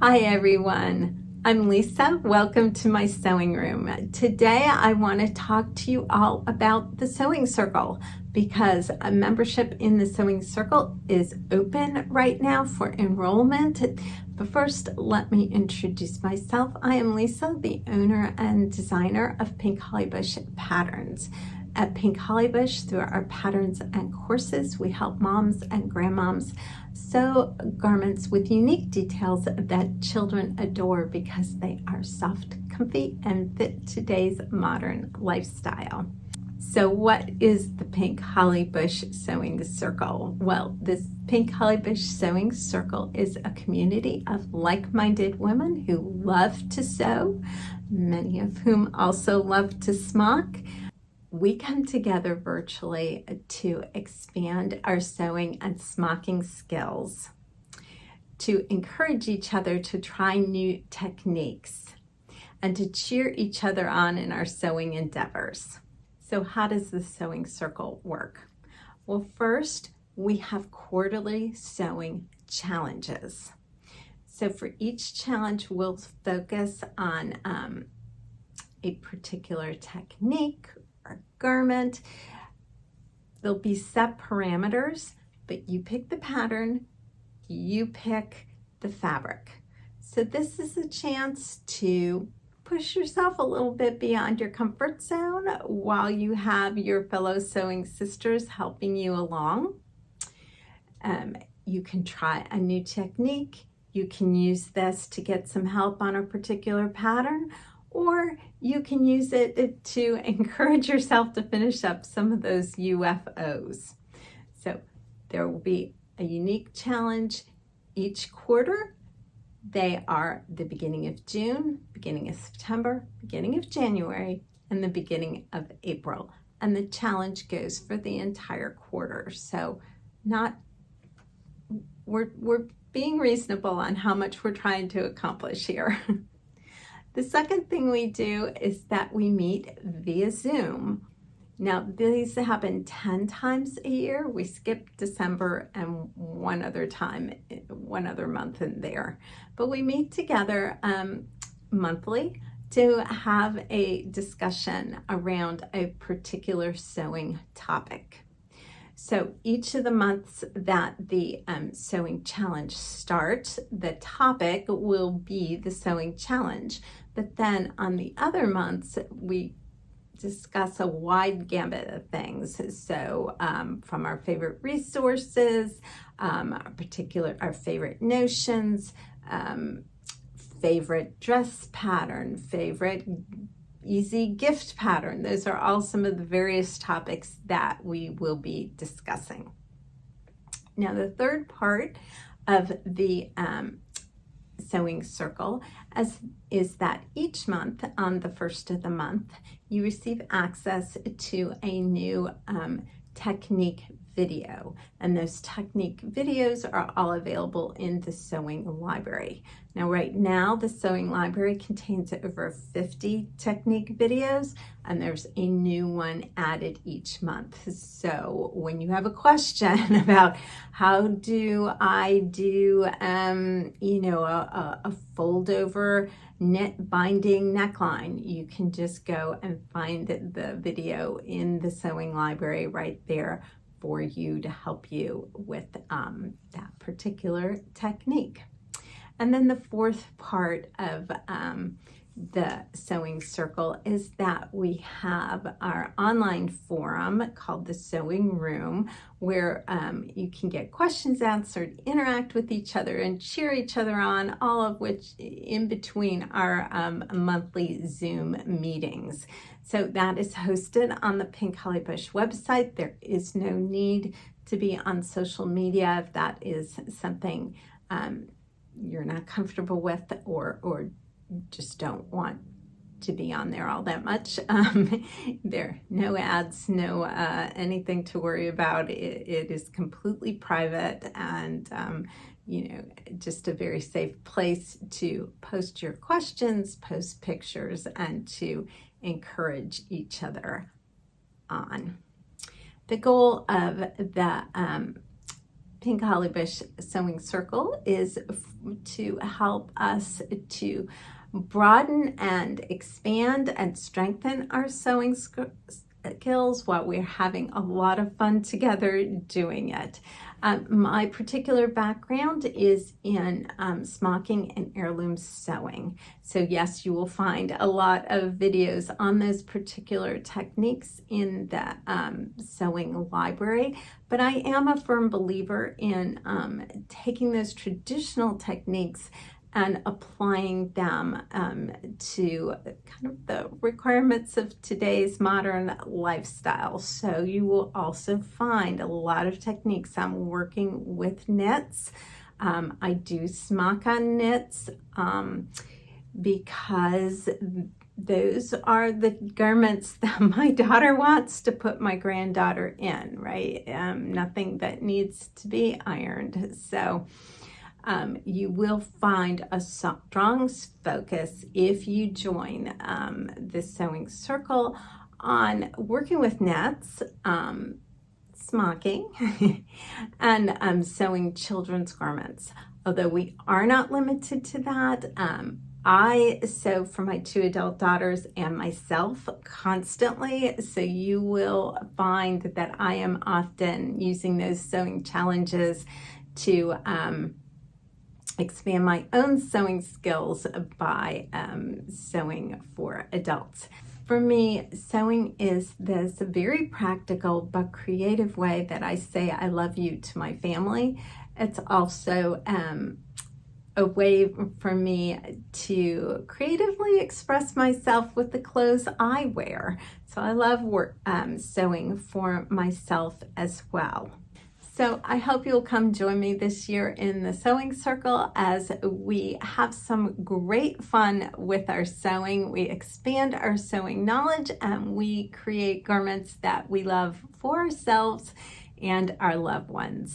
Hi everyone, I'm Lisa. Welcome to my sewing room. Today I want to talk to you all about the Sewing Circle because a membership in the Sewing Circle is open right now for enrollment. But first, let me introduce myself. I am Lisa, the owner and designer of Pink Holly Bush Patterns. At Pink Holly Bush, through our patterns and courses, we help moms and grandmoms sew garments with unique details that children adore because they are soft, comfy, and fit today's modern lifestyle. So what is the Pink Holly Bush Sewing Circle? Well, this Pink Holly Bush Sewing Circle is a community of like-minded women who love to sew, many of whom also love to smock. We come together virtually to expand our sewing and smocking skills, to encourage each other to try new techniques, and to cheer each other on in our sewing endeavors. So how does the Sewing Circle work? Well, first, we have quarterly sewing challenges. So for each challenge, we'll focus on a particular technique or garment. There'll be set parameters, but you pick the pattern, you pick the fabric. So this is a chance to push yourself a little bit beyond your comfort zone while you have your fellow sewing sisters helping you along. You can try a new technique. You can use this to get some help on a particular pattern, or you can use it to encourage yourself to finish up some of those UFOs. So there will be a unique challenge each quarter. They are the beginning of June, beginning of September, beginning of January, and the beginning of April. And the challenge goes for the entire quarter. So we're being reasonable on how much we're trying to accomplish here. The second thing we do is that we meet via Zoom. Now, these happen 10 times a year. We skip December and one other month in there. But we meet together monthly to have a discussion around a particular sewing topic. So each of the months that the sewing challenge starts, the topic will be the sewing challenge. But then on the other months, we discuss a wide gamut of things. So from our favorite resources, our favorite notions, favorite dress pattern, favorite easy gift pattern. Those are all some of the various topics that we will be discussing. Now, the third part of the Sewing Circle is that each month, on the first of the month, you receive access to a new technique video, and those technique videos are all available in the Sewing Library. Now, right now, the Sewing Library contains over 50 technique videos, and there's a new one added each month. So when you have a question about how do I do, a fold over knit binding neckline, you can just go and find the video in the Sewing Library right there for you to help you with that particular technique. And then the fourth part of the Sewing Circle is that we have our online forum called the Sewing Room, where you can get questions answered, interact with each other, and cheer each other on, all of which in between our monthly Zoom meetings. So that is hosted on the Pink Holly Bush website. There is no need to be on social media if that is something you're not comfortable with or just don't want to be on there all that much. There are no ads, no anything to worry about. It is completely private and just a very safe place to post your questions, post pictures, and to encourage each other on. The goal of the Pink Holly Bush Sewing Circle is to help us to broaden and expand and strengthen our sewing skills while we're having a lot of fun together doing it. My particular background is in smocking and heirloom sewing. So yes, you will find a lot of videos on those particular techniques in the sewing library, but I am a firm believer in taking those traditional techniques and applying them to kind of the requirements of today's modern lifestyle. So you will also find a lot of techniques. I'm working with knits. I do smock on knits because those are the garments that my daughter wants to put my granddaughter in, right? Nothing that needs to be ironed. So you will find a strong focus if you join the Sewing Circle on working with knits, smocking, and sewing children's garments. Although we are not limited to that, I sew for my 2 adult daughters and myself constantly, so you will find that I am often using those sewing challenges to expand my own sewing skills by sewing for adults. For me, sewing is this very practical but creative way that I say I love you to my family. It's also a way for me to creatively express myself with the clothes I wear. So I love sewing for myself as well. So I hope you'll come join me this year in the Sewing Circle as we have some great fun with our sewing. We expand our sewing knowledge and we create garments that we love for ourselves and our loved ones.